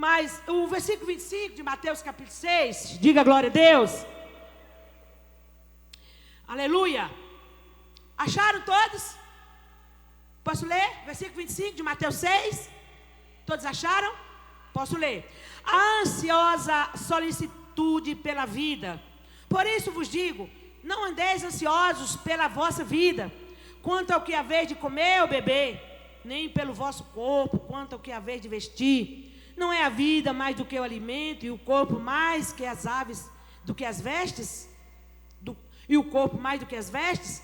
Mas o versículo 25 de Mateus capítulo 6, diga glória a Deus. Aleluia. Acharam todos? Posso ler? Versículo 25 de Mateus 6. Todos acharam? Posso ler. A ansiosa solicitude pela vida. Por isso vos digo, não andeis ansiosos pela vossa vida, quanto ao que haveis de comer ou beber, nem pelo vosso corpo, quanto ao que haveis de vestir. Não é a vida mais do que o alimento, e o corpo mais que as aves do que as vestes? E o corpo mais do que as vestes?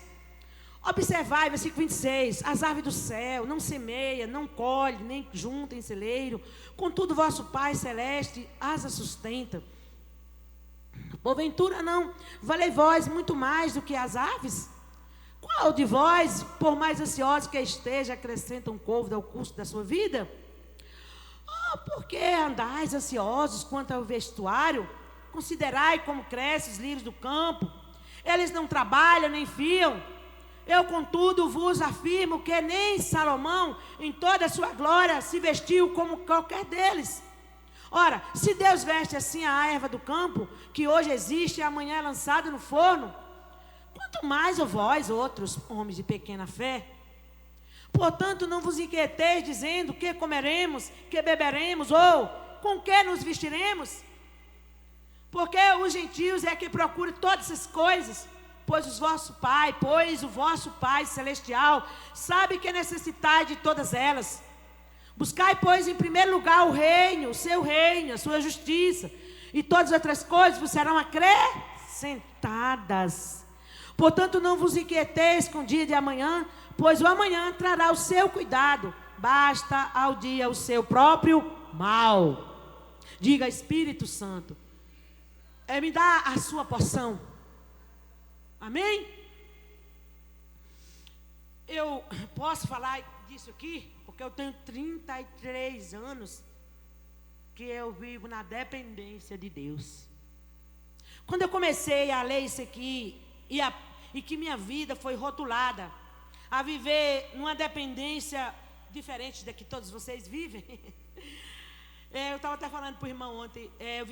Observai, versículo 26, as aves do céu não semeia, não colhe, nem junta em celeiro, contudo vosso Pai Celeste as sustenta. Porventura não valei vós muito mais do que as aves? Qual de vós, por mais ansioso que esteja, acrescenta um côvado ao custo da sua vida? Oh, por que andais ansiosos quanto ao vestuário? Considerai como crescem os lírios do campo. Eles não trabalham nem fiam. Eu, contudo, vos afirmo que nem Salomão, em toda a sua glória, se vestiu como qualquer deles. Ora, se Deus veste assim a erva do campo, que hoje existe e amanhã é lançada no forno, quanto mais vós, outros homens de pequena fé. Portanto, não vos inquieteis dizendo que comeremos, que beberemos, ou com que nos vestiremos. Porque os gentios é que procuram todas essas coisas, pois o vosso Pai Celestial sabe que necessitais de todas elas. Buscai, pois, em primeiro lugar o reino, o seu reino, a sua justiça, e todas as outras coisas vos serão acrescentadas. Portanto, não vos inquieteis com o dia de amanhã, pois o amanhã trará o seu cuidado. Basta ao dia o seu próprio mal. Diga, Espírito Santo, me dá a sua porção. Amém? Eu posso falar disso aqui, porque eu tenho 33 anos que eu vivo na dependência de Deus. Quando eu comecei a ler isso aqui, e que minha vida foi rotulada a viver numa dependência diferente da que todos vocês vivem. Eu estava até falando para o irmão ontem, eu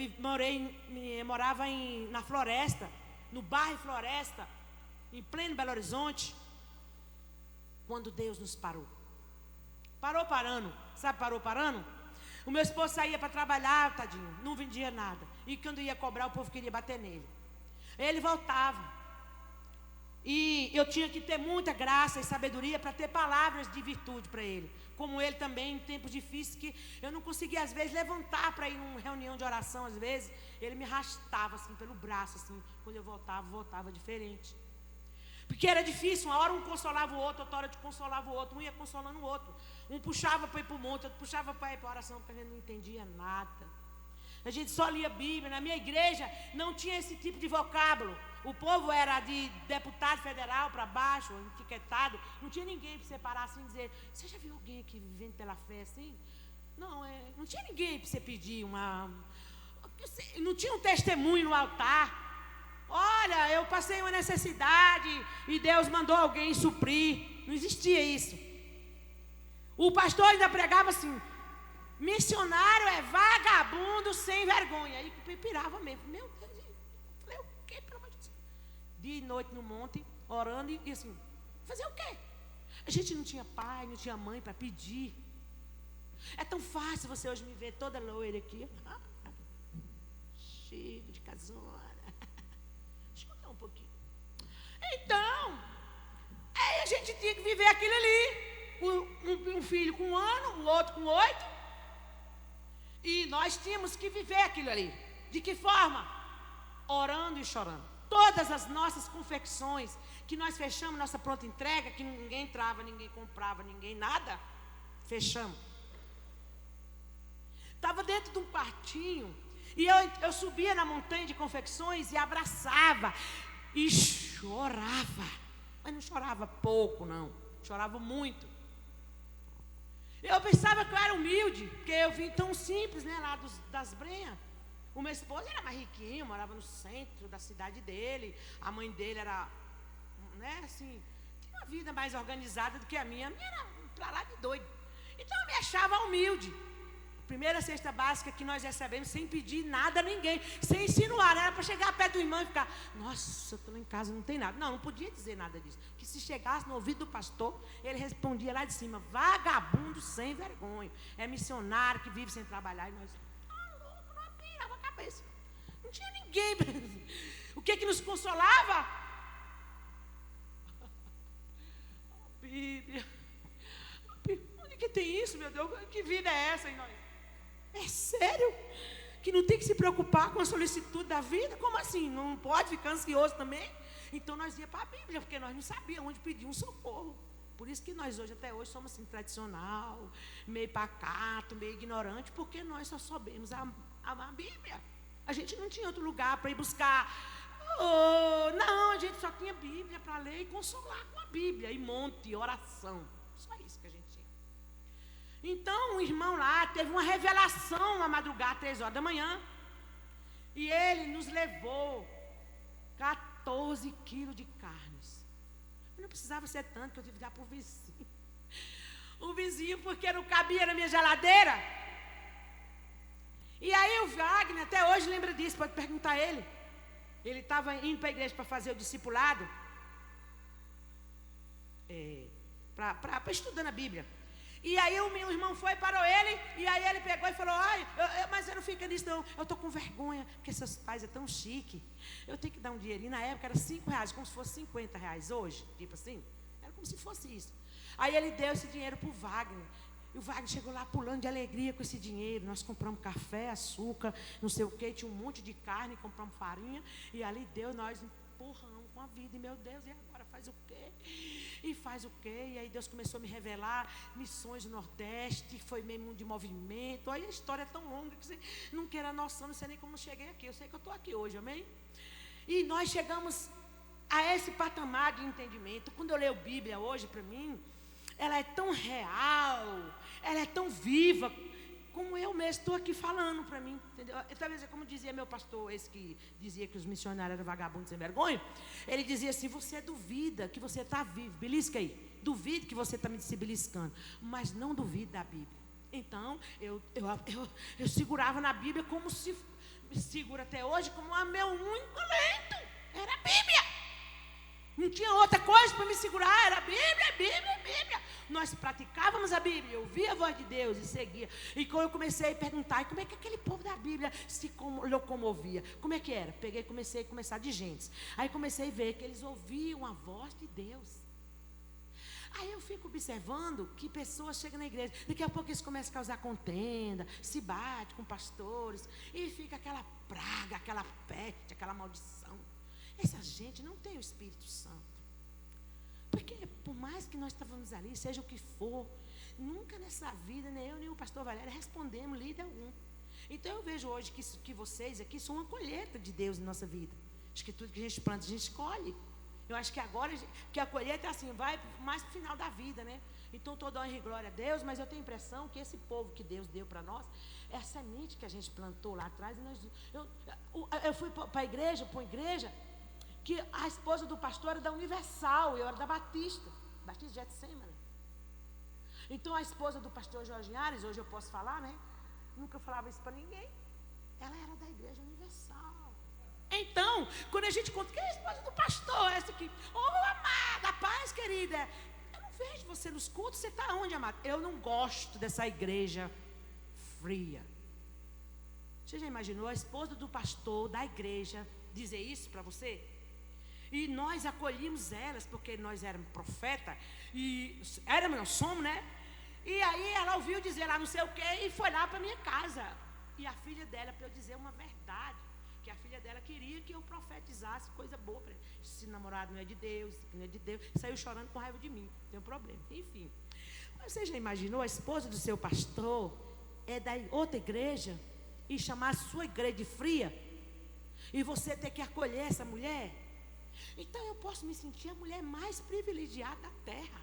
morava na Floresta, no bairro Floresta, em pleno Belo Horizonte, quando Deus nos parou. Parando. Sabe, parando? O meu esposo saía para trabalhar, tadinho, não vendia nada. E quando ia cobrar, o povo queria bater nele. Ele voltava. E eu tinha que ter muita graça e sabedoria para ter palavras de virtude para ele. Como ele também, em tempos difíceis, que eu não conseguia, às vezes, levantar para ir numa reunião de oração, às vezes. Ele me arrastava, assim, pelo braço, assim. Quando eu voltava diferente. Porque era difícil, uma hora um consolava o outro, outra hora consolava o outro, um ia consolando o outro. Um puxava para ir para o monte, outro puxava para ir para a oração, porque a gente não entendia nada. A gente só lia a Bíblia. Na minha igreja não tinha esse tipo de vocábulo. O povo era de deputado federal para baixo, etiquetado. Não tinha ninguém para separar assim e dizer: você já viu alguém aqui vivendo pela fé assim? Não tinha ninguém para você pedir uma... Não tinha um testemunho no altar. Olha, eu passei uma necessidade e Deus mandou alguém suprir. Não existia isso. O pastor ainda pregava assim: missionário é vagabundo sem vergonha. Aí pirava mesmo. Meu Deus, eu falei: o quê? Pelo amor de Deus. Dia e noite no monte, orando e assim, fazer o quê? A gente não tinha pai, não tinha mãe para pedir. É tão fácil você hoje me ver toda loira aqui, cheio de casona. Deixa eu contar um pouquinho. Então, aí a gente tinha que viver aquilo ali. Um filho com 1 ano, o outro com 8. E nós tínhamos que viver aquilo ali. De que forma? Orando e chorando. Todas as nossas confecções que nós fechamos, nossa pronta entrega, que ninguém entrava, ninguém comprava, ninguém nada, fechamos. Estava dentro de um quartinho. E eu subia na montanha de confecções e abraçava. E chorava. Mas não chorava pouco, não. Chorava muito. Eu pensava que eu era humilde, porque eu vim tão simples, né, lá das Brenhas. O meu esposo era mais riquinho, morava no centro da cidade dele. A mãe dele era, né, assim, tinha uma vida mais organizada do que a minha. A minha era pra lá de doido. Então eu me achava humilde. Primeira cesta básica que nós recebemos sem pedir nada a ninguém, sem insinuar, era para chegar perto do irmão e ficar, nossa, eu estou lá em casa, não tem nada. Não, não podia dizer nada disso. Que se chegasse no ouvido do pastor, ele respondia lá de cima, vagabundo sem vergonha. É missionário que vive sem trabalhar. E nós, louco, não pirava a cabeça. Não tinha ninguém. O que nos consolava? A Bíblia. Onde que tem isso, meu Deus? Que vida é essa em nós? É sério? Que não tem que se preocupar com a solicitude da vida? Como assim? Não pode ficar ansioso também? Então nós íamos para a Bíblia, porque nós não sabíamos onde pedir um socorro. Por isso que nós hoje, até hoje, somos assim, tradicional, meio pacato, meio ignorante, porque nós só sabemos a Bíblia. A gente não tinha outro lugar para ir buscar. Não, a gente só tinha Bíblia para ler e consolar com a Bíblia, e monte, oração. Só isso que a gente tinha. Então, um irmão lá teve uma revelação na madrugada, 3 horas da manhã, e ele nos levou 14 quilos de carnes. Eu não precisava ser tanto, que eu tive que dar para o vizinho. O vizinho, porque não cabia na minha geladeira. E aí o Wagner, até hoje, lembra disso, pode perguntar a ele. Ele estava indo para a igreja para fazer o discipulado, para estudando a Bíblia. E aí o meu irmão foi, parou ele, e aí ele pegou e falou, mas eu não fico nisso não, eu estou com vergonha, porque seus pais é tão chique, eu tenho que dar um dinheirinho. Na época era R$5, como se fosse R$50 hoje, tipo assim, era como se fosse isso. Aí ele deu esse dinheiro para o Wagner, e o Wagner chegou lá pulando de alegria com esse dinheiro. Nós compramos café, açúcar, não sei o que, tinha um monte de carne, compramos farinha, e ali deu, nós empurramos com a vida, e meu Deus, e agora faz o quê? E faz o quê? E aí Deus começou a me revelar missões do Nordeste, foi mesmo de movimento. Aí a história é tão longa que você não queira noção, não sei nem como eu cheguei aqui. Eu sei que eu estou aqui hoje, amém? E nós chegamos a esse patamar de entendimento. Quando eu leio Bíblia hoje, para mim, ela é tão real, ela é tão viva, como eu mesmo estou aqui falando para mim, entendeu? Talvez, como dizia meu pastor, esse que dizia que os missionários eram vagabundos sem vergonha, ele dizia assim, você duvida que você está vivo, belisca aí, duvido que você está se beliscando, mas não duvide da Bíblia. Então, eu segurava na Bíblia como se, me seguro até hoje, como a meu único alento, era a Bíblia. Não tinha outra coisa para me segurar, era Bíblia, Bíblia, Bíblia. Nós praticávamos a Bíblia, eu ouvia a voz de Deus e seguia. E quando eu comecei a perguntar, como é que aquele povo da Bíblia se locomovia? Como é que era? Comecei a começar de gentes. Aí comecei a ver que eles ouviam a voz de Deus. Aí eu fico observando que pessoas chegam na igreja, daqui a pouco eles começam a causar contenda, se bate com pastores, e fica aquela praga, aquela peste, aquela maldição. Essa gente não tem o Espírito Santo. Porque por mais que nós estávamos ali, seja o que for, nunca nessa vida, nem eu nem o pastor Valério respondemos líder algum. Então eu vejo hoje que vocês aqui são uma colheita de Deus em nossa vida. Acho que tudo que a gente planta, a gente colhe. Eu acho que agora, que a colheita é assim, vai mais para o final da vida, né? Então toda honra e glória a Deus, mas eu tenho a impressão que esse povo que Deus deu para nós, é a semente que a gente plantou lá atrás. E eu fui para a igreja, que a esposa do pastor era da Universal, eu era da Batista de Getsemane. Então a esposa do pastor Jorge Ares, hoje eu posso falar, né? Nunca falava isso para ninguém. Ela era da Igreja Universal. Então, quando a gente conta, que é a esposa do pastor, essa aqui, amada, paz querida, eu não vejo você nos cultos, você está onde, amada? Eu não gosto dessa igreja fria. Você já imaginou a esposa do pastor da igreja dizer isso para você? E nós acolhimos elas, porque nós éramos profeta, e nós somos, né? E aí ela ouviu dizer lá não sei o quê, e foi lá para minha casa. E a filha dela, para eu dizer uma verdade, que a filha dela queria que eu profetizasse coisa boa para ele. Se namorado não é de Deus, se não é de Deus, saiu chorando com raiva de mim, não tem um problema. Enfim, mas você já imaginou a esposa do seu pastor é da outra igreja e chamar a sua igreja de fria? E você ter que acolher essa mulher? Então eu posso me sentir a mulher mais privilegiada da terra,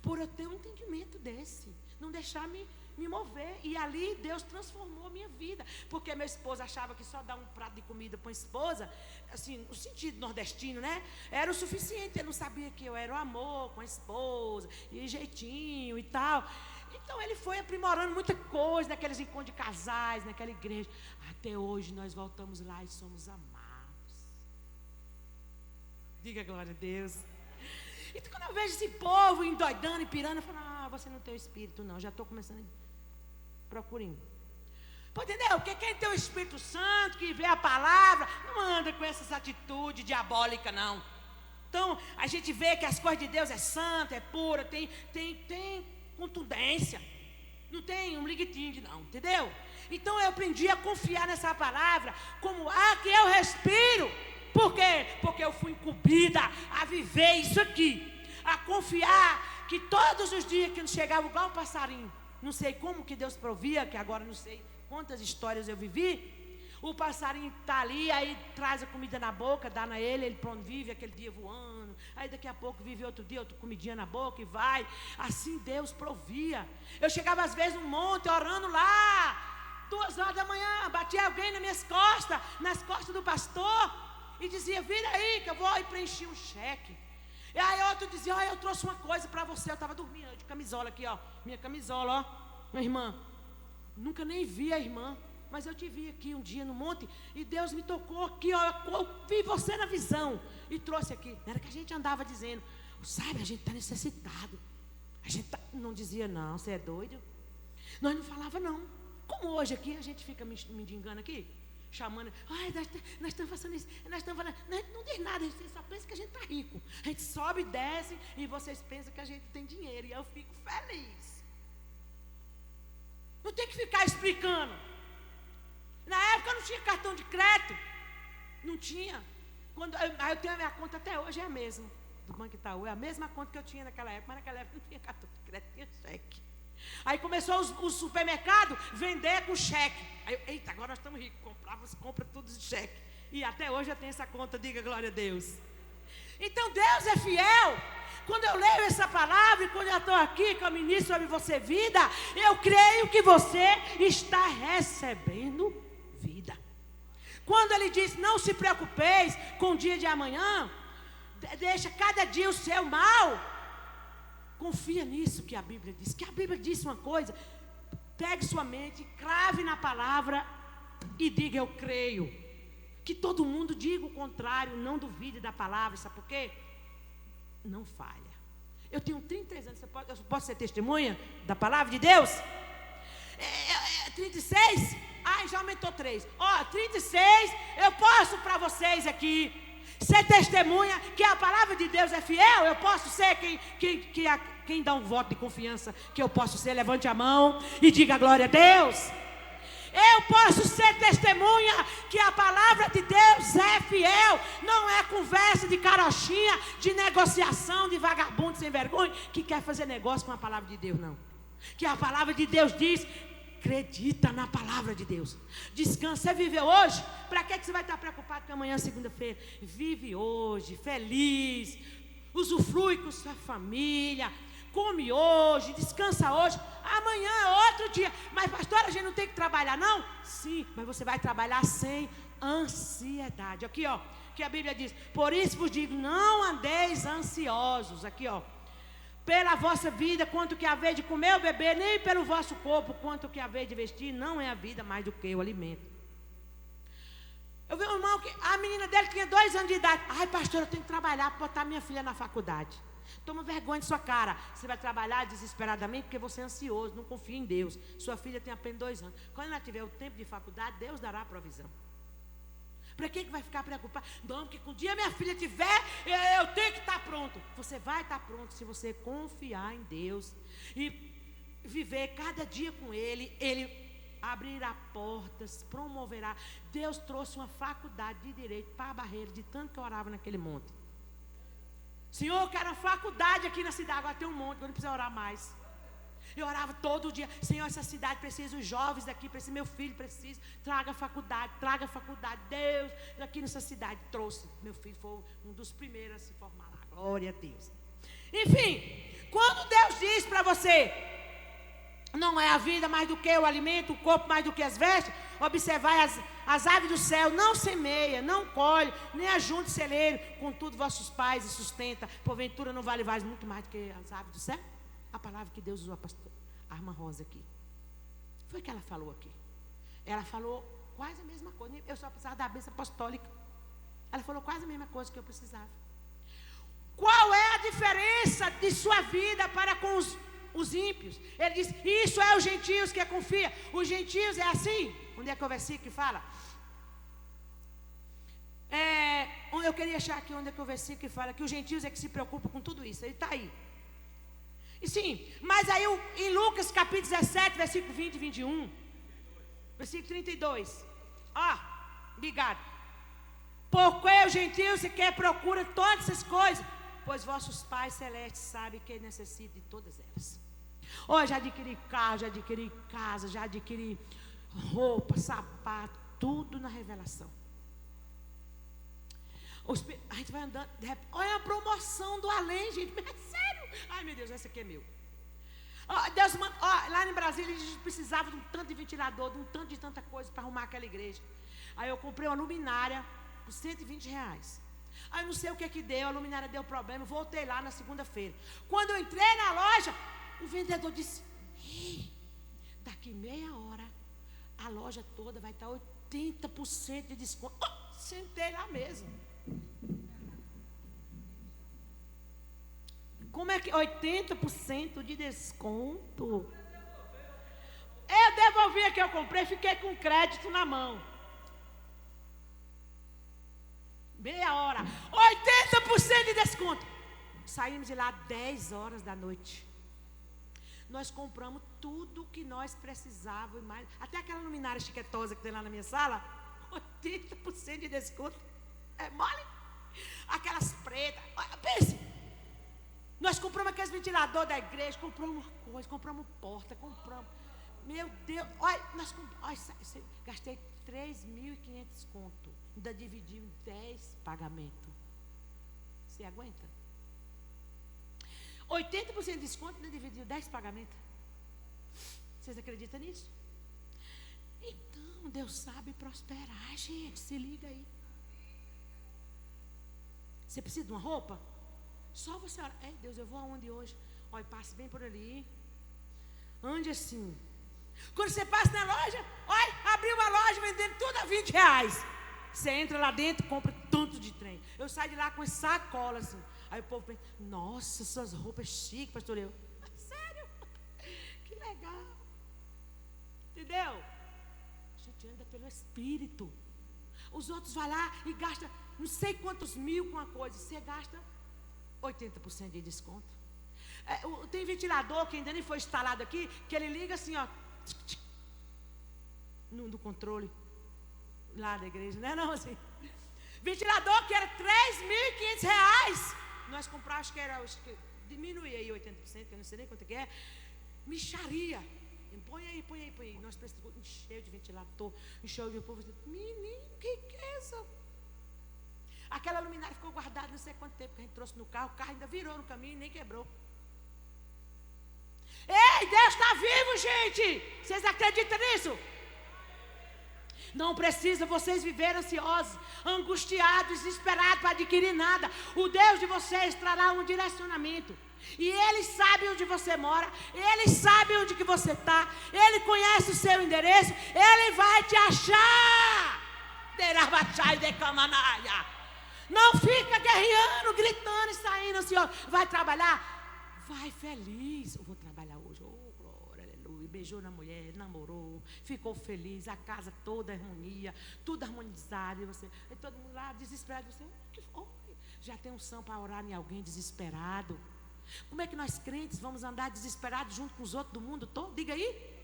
por eu ter um entendimento desse, não deixar me mover. E ali Deus transformou a minha vida, porque meu esposo achava que só dar um prato de comida para a esposa, assim, no sentido nordestino, né, era o suficiente. Ele não sabia que eu era o amor com a esposa, e jeitinho e tal. Então ele foi aprimorando muita coisa naqueles encontros de casais, naquela igreja. Até hoje nós voltamos lá e somos amados. Diga glória a Deus. Então quando eu vejo esse povo endoidando e pirando, eu falo, você não tem o Espírito não, já estou começando a procurar. Entendeu? Porque quem tem o Espírito Santo, que vê a palavra, não anda com essas atitudes diabólicas não. Então a gente vê que as coisas de Deus é santa, é pura, tem contundência, não tem um ligue-tingue não, entendeu? Então eu aprendi a confiar nessa palavra como ar que eu respiro. Por quê? Porque eu fui incumbida a viver isso aqui, a confiar que todos os dias que eu chegava igual um passarinho, não sei como que Deus provia, que agora não sei quantas histórias eu vivi. O passarinho está ali, aí traz a comida na boca, dá na ele pronto, vive aquele dia voando. Aí daqui a pouco vive outro dia, outra comidinha na boca e vai. Assim Deus provia. Eu chegava às vezes num monte, orando lá, 2h da manhã, batia alguém nas costas do pastor, e dizia, vira aí que eu vou e preencher um cheque. E aí outro dizia, eu trouxe uma coisa para você. Eu estava dormindo de camisola aqui, minha camisola, minha irmã. Nunca nem vi a irmã, mas eu te vi aqui um dia no monte, e Deus me tocou aqui, eu vi você na visão, e trouxe aqui. Era que a gente andava dizendo, sabe, a gente está necessitado. A gente não dizia, não, você é doido. Nós não falava não. Como hoje aqui, a gente fica mendigando aqui, chamando, nós estamos fazendo isso, nós estamos falando, não diz nada, a gente só pensa que a gente está rico. A gente sobe e desce, e vocês pensam que a gente tem dinheiro, e eu fico feliz. Não tem que ficar explicando. Na época eu não tinha cartão de crédito. Não tinha. Aí eu tenho a minha conta até hoje, é a mesma. Do Banco Itaú, é a mesma conta que eu tinha naquela época. Mas naquela época não tinha cartão de crédito, tinha cheque. Aí começou o supermercado vender com cheque. Aí eita, agora nós estamos ricos. Compra tudo de cheque. E até hoje eu tenho essa conta, diga glória a Deus. Então Deus é fiel. Quando eu leio essa palavra, e quando eu estou aqui, que eu ministro sobre você vida, eu creio que você está recebendo vida. Quando ele diz, não se preocupeis com o dia de amanhã, deixa cada dia o seu mal. Confia nisso que a Bíblia diz. Que a Bíblia diz uma coisa, pegue sua mente, crave na palavra e diga, eu creio. Que todo mundo diga o contrário, não duvide da palavra, sabe por quê? Não falha. Eu tenho 33 anos, eu posso ser testemunha da palavra de Deus? 36? Já aumentou 3. 36, eu posso para vocês aqui ser testemunha que a palavra de Deus é fiel. Eu posso ser quem dá um voto de confiança que eu posso ser, levante a mão e diga glória a Deus. Eu posso ser testemunha que a palavra de Deus é fiel. Não é conversa de carochinha, de negociação, de vagabundo sem vergonha, que quer fazer negócio com a palavra de Deus, não. Que a palavra de Deus diz, acredita na palavra de Deus. Descansa, você viveu hoje? Para que você vai estar preocupado com amanhã, segunda-feira? Vive hoje, feliz, usufrui com sua família. Come hoje, descansa hoje. Amanhã é outro dia. Mas pastora, a gente não tem que trabalhar não? Sim, mas você vai trabalhar sem ansiedade. Aqui que a Bíblia diz, por isso vos digo, não andeis ansiosos. Aqui pela vossa vida, quanto que haver de comer ou beber, nem pelo vosso corpo, quanto que haver de vestir, não é a vida mais do que o alimento. Eu vi um irmão que a menina dele tinha 2 anos de idade. Pastor, eu tenho que trabalhar para botar minha filha na faculdade. Toma vergonha de sua cara. Você vai trabalhar desesperadamente porque você é ansioso, não confia em Deus. Sua filha tem apenas 2 anos. Quando ela tiver o tempo de faculdade, Deus dará a provisão. Para que vai ficar preocupado? Não, porque quando um dia minha filha tiver, eu tenho que estar pronto. Você vai estar pronto se você confiar em Deus e viver cada dia com Ele. Ele abrirá portas, promoverá. Deus trouxe uma faculdade de direito para a Barreira, de tanto que eu orava naquele monte. Senhor, eu quero uma faculdade aqui na cidade. Agora tem um monte, eu não preciso orar mais. Eu orava todo dia. Senhor, essa cidade precisa, os jovens daqui precisam, meu filho precisa. Traga faculdade. Deus, aqui nessa cidade trouxe. Meu filho foi um dos primeiros a se formar lá. Glória a Deus. Enfim, quando Deus diz para você, não é a vida mais do que o alimento, o corpo mais do que as vestes. Observai as aves do céu, não semeia, não colhe, nem ajunte celeiro, contudo vossos pais e sustenta. Porventura não vale muito mais do que as aves do céu? A palavra que Deus usou a irmã Rosa aqui. Foi o que ela falou aqui. Ela falou quase a mesma coisa. Eu só precisava da bênção apostólica. Ela falou quase a mesma coisa que eu precisava. Qual é a diferença de sua vida para com os ímpios? Ele diz, isso é os gentios que confia. Os gentios é assim. Onde é que é o versículo que fala? Eu queria achar aqui onde é que é o versículo que fala que os gentios é que se preocupam com tudo isso. Ele está aí. E sim, mas aí em Lucas capítulo 17, versículo 20 e 21, versículo 32. Obrigado. Porque os gentios que procuram todas essas coisas, pois vossos pais celestes sabem que necessitam de todas elas. Já adquiri carro, já adquiri casa, já adquiri roupa, sapato, tudo na revelação. A gente vai andando, de repente, olha a promoção do além, gente, é sério. Ai meu Deus, esse aqui é meu. Deus manda, lá em Brasília a gente precisava de um tanto de ventilador, de um tanto de tanta coisa para arrumar aquela igreja. Aí eu comprei uma luminária por R$120. Aí não sei o que deu, a luminária deu problema, voltei lá na segunda-feira. Quando eu entrei na loja, o vendedor disse, daqui meia hora a loja toda vai estar 80% de desconto. Sentei lá mesmo. Como é que 80% de desconto? Eu devolvi a que eu comprei, fiquei com crédito na mão. Meia hora, 80% de desconto. Saímos de lá 10 horas da noite. Nós compramos tudo que nós precisávamos e mais. Até aquela luminária chiquetosa que tem lá na minha sala, 80% de desconto. É mole? Aquelas pretas. Pense. Nós compramos aqueles ventiladores da igreja, compramos uma coisa, compramos porta, compramos. Meu Deus, gastei 3.500 conto. Ainda dividi em 10 pagamentos. Você aguenta? 80% de desconto, ainda dividiu 10 pagamentos. Vocês acreditam nisso? Então, Deus sabe prosperar, gente. Se liga aí. Você precisa de uma roupa? Só você olha, Deus, eu vou aonde hoje? Olha, passe bem por ali. Ande assim. Quando você passa na loja, olha, abriu uma loja vendendo tudo a R$20. Você entra lá dentro, compra tanto de trem. Eu saio de lá com sacola assim. Aí o povo pensa, nossa, suas roupas chiques, pastor. Eu, sério? Que legal. Entendeu? A gente anda pelo Espírito. Os outros vão lá e gastam não sei quantos mil com uma coisa. Você gasta 80% de desconto. Tem ventilador que ainda nem foi instalado aqui, que ele liga assim, ó, no controle lá da igreja, né? Não, assim. Ventilador que era R$3.500. Nós compramos, acho que era, diminui aí 80%, que eu não sei nem quanto que é. Micharia. Põe aí. Nós precisamos encher de ventilador, encher de povo. Menino, que é isso? Aquela luminária ficou guardada não sei quanto tempo que a gente trouxe no carro. O carro ainda virou no caminho e nem quebrou. Ei, Deus está vivo, gente. Vocês acreditam nisso? Não precisa vocês viver ansiosos, angustiados, desesperados para adquirir nada. O Deus de vocês trará um direcionamento. E Ele sabe onde você mora. Ele sabe onde que você está. Ele conhece o seu endereço. Ele vai te achar. Não fica guerreando, gritando e saindo ansioso. Vai trabalhar? Vai feliz. Eu vou trabalhar hoje. Oh, glória, aleluia. Beijou na mulher, namorou, ficou feliz. A casa toda harmonia, tudo harmonizado. E todo mundo lá desesperado. Você, que foi? Já tem unção para orar em alguém desesperado. Como é que nós crentes vamos andar desesperados junto com os outros do mundo todo? Diga aí.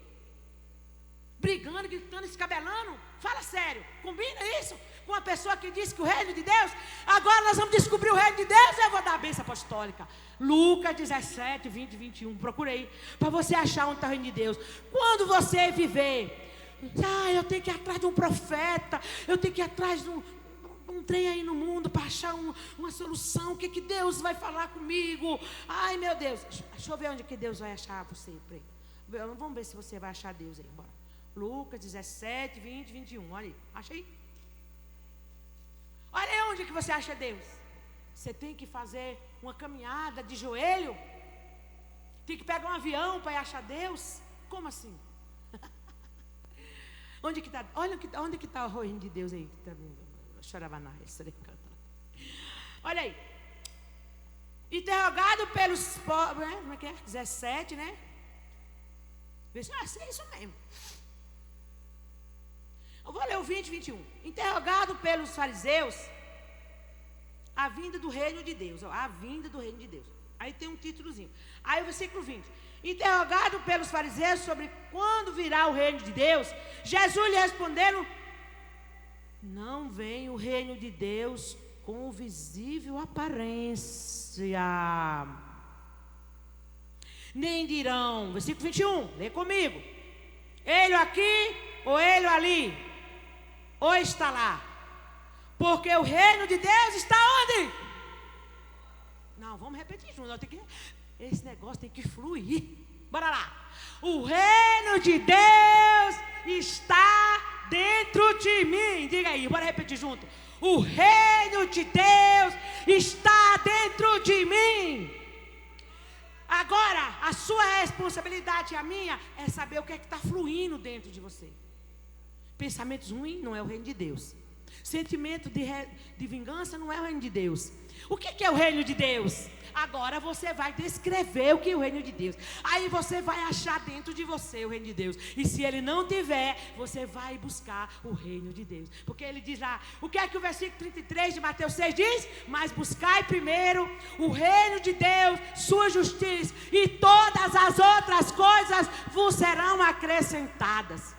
Brigando, gritando, escabelando. Fala sério, combina isso com uma pessoa que disse que o reino de Deus, agora nós vamos descobrir o reino de Deus. Eu vou dar a bênção apostólica. Lucas 17, 20 e 21. Procura aí, para você achar onde está o reino de Deus. Quando você viver, eu tenho que ir atrás de um profeta, eu tenho que ir atrás de um trem aí no mundo para achar uma solução. O que Deus vai falar comigo? Ai meu Deus, deixa eu ver onde que Deus vai achar você. Vamos ver se você vai achar Deus aí. Bora. Lucas 17, 20, 21. Olha aí, acha aí. Olha aí onde que você acha Deus. Você tem que fazer uma caminhada de joelho. Tem que pegar um avião para achar Deus. Como assim? Onde que está? Olha onde que está o reino de Deus aí? Olha aí. Interrogado pelos pobres, como é que é? 17, né? É isso mesmo. Eu vou ler o 20, 21. Interrogado pelos fariseus, a vinda do reino de Deus. Ó, a vinda do reino de Deus. Aí tem um títulozinho. Aí o versículo 20. Interrogado pelos fariseus sobre quando virá o reino de Deus, Jesus lhe respondendo: não vem o reino de Deus com visível aparência, nem dirão, versículo 21, lê comigo, ele aqui ou ele ali, ou está lá, porque o reino de Deus está onde? Não, vamos repetir junto, esse negócio tem que fluir, bora lá. O reino de Deus está dentro de mim, diga aí, bora repetir junto. O reino de Deus está dentro de mim. Agora, a sua responsabilidade e a minha é saber o que é que está fluindo dentro de você. Pensamentos ruins não é o reino de Deus. Sentimento de vingança não é o reino de Deus. O que é o reino de Deus? Agora você vai descrever o que é o reino de Deus. Aí você vai achar dentro de você o reino de Deus. E se ele não tiver, você vai buscar o reino de Deus. Porque ele diz lá, o que é que o versículo 33 de Mateus 6 diz? Mas buscai primeiro o reino de Deus, sua justiça, e todas as outras coisas vos serão acrescentadas.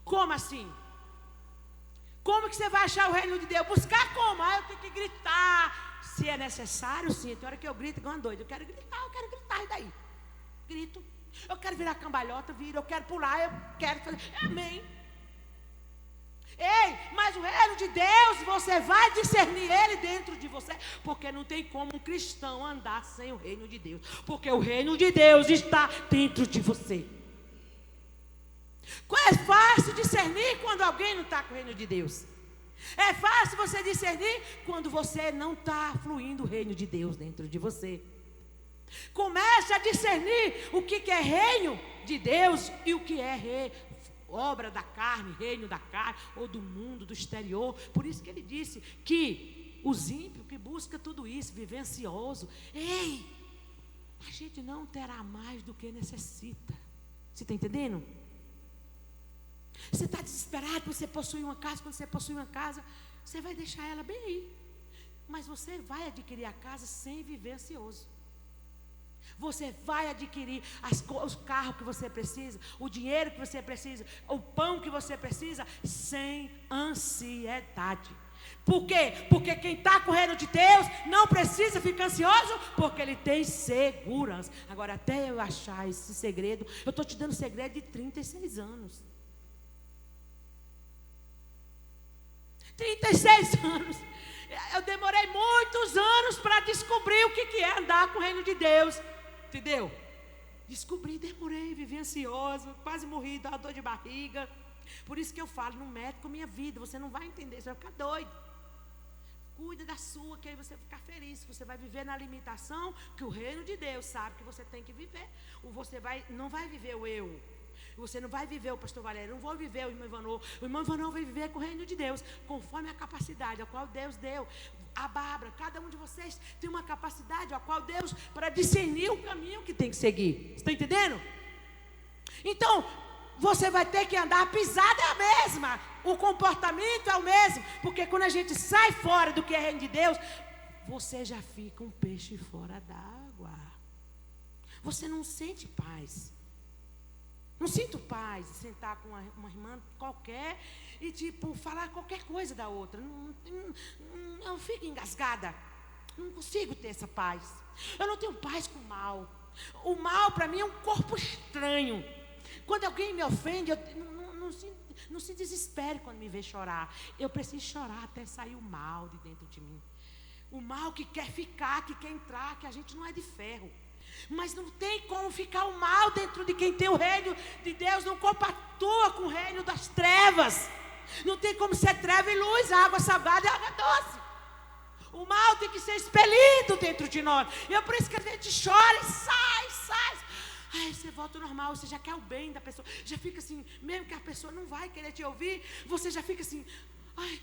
Como assim? Como que você vai achar o reino de Deus? Buscar como? Eu tenho que gritar. Se é necessário, sim. Tem hora que eu grito igual uma doida. Eu quero gritar, e daí? Grito. Eu quero virar cambalhota, viro. Eu quero pular, eu quero fazer. Amém. Ei, mas o reino de Deus, você vai discernir ele dentro de você. Porque não tem como um cristão andar sem o reino de Deus. Porque o reino de Deus está dentro de você. É fácil discernir quando alguém não está com o reino de Deus. É fácil você discernir quando você não está fluindo o reino de Deus dentro de você. Comece a discernir o que é reino de Deus e o que é obra da carne, reino da carne ou do mundo, do exterior. Por isso que ele disse que os ímpios que buscam tudo isso, viver ansioso, ei, a gente não terá mais do que necessita. Você está entendendo? Você está desesperado, você possui uma casa. Quando você possui uma casa, você vai deixar ela bem aí. Mas você vai adquirir a casa sem viver ansioso. Você vai adquirir os carros que você precisa, o dinheiro que você precisa, o pão que você precisa, sem ansiedade. Por quê? Porque quem está com o reino de Deus não precisa ficar ansioso, porque ele tem segurança. Agora, até eu achar esse segredo, eu estou te dando segredo de 36 anos. 36 anos. Eu demorei muitos anos para descobrir o que é andar com o reino de Deus. Entendeu? Descobri, demorei, vivi ansioso, quase morri, dava dor de barriga. Por isso que eu falo, no médico, minha vida, você não vai entender, você vai ficar doido. Cuida da sua, que aí você vai ficar feliz. Você vai viver na limitação que o reino de Deus sabe que você tem que viver. Você não vai viver o eu. Você não vai viver o pastor Valério, não vou viver o irmão Ivanô. O irmão Ivanô vai viver com o reino de Deus, conforme a capacidade a qual Deus deu. A Bárbara, cada um de vocês tem uma capacidade a qual Deus, para discernir o caminho que tem que seguir. Você está entendendo? Então, você vai ter que andar, a pisada é a mesma, o comportamento é o mesmo. Porque quando a gente sai fora do que é reino de Deus, você já fica um peixe fora d'água. Você não sente paz. Não sinto paz de sentar com uma irmã qualquer e falar qualquer coisa da outra. Eu fico engasgada. Não consigo ter essa paz. Eu não tenho paz com o mal. O mal para mim é um corpo estranho. Quando alguém me ofende, não se desespere quando me vê chorar. Eu preciso chorar até sair o mal de dentro de mim. O mal que quer ficar, que quer entrar, que a gente não é de ferro. Mas não tem como ficar o mal dentro de quem tem o reino de Deus. Não compactua com o reino das trevas. Não tem como ser treva e luz, água salgada e água doce. O O mal tem que ser expelido dentro de nós. E é por isso que a gente chora e sai. Aí você volta ao normal, você já quer o bem da pessoa. Já fica assim, mesmo que a pessoa não vai querer te ouvir, você já fica assim, ai,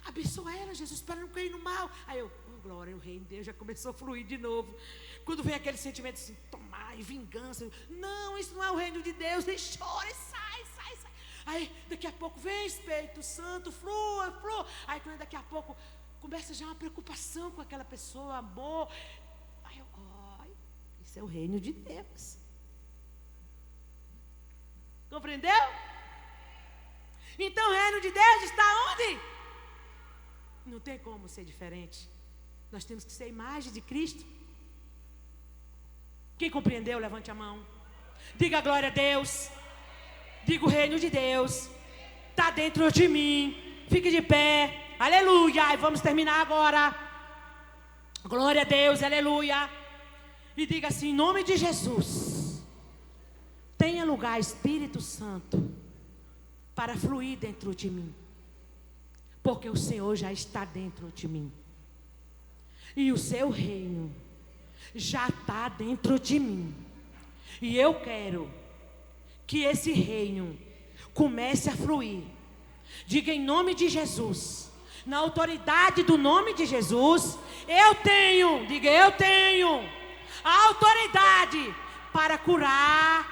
abençoa ela, Jesus, para não cair no mal. Aí eu, glória, o reino de Deus já começou a fluir de novo. Quando vem aquele sentimento assim, tomar e vingança. Não, isso não é o reino de Deus. Ele chora e sai. Aí daqui a pouco vem Espírito Santo, flua. Aí quando daqui a pouco começa já uma preocupação com aquela pessoa, amor. Aí eu, isso é o reino de Deus. Compreendeu? Então o reino de Deus está onde? Não tem como ser diferente. Nós temos que ser a imagem de Cristo. Quem compreendeu, levante a mão. Diga glória a Deus. Diga o reino de Deus está dentro de mim. Fique de pé. Aleluia. E vamos terminar agora. Glória a Deus, aleluia. E diga assim, em nome de Jesus, tenha lugar, Espírito Santo, para fluir dentro de mim. Porque o Senhor já está dentro de mim. E o seu reino já está dentro de mim. E eu quero que esse reino comece a fluir. Diga em nome de Jesus. Na autoridade do nome de Jesus, eu tenho a autoridade para curar,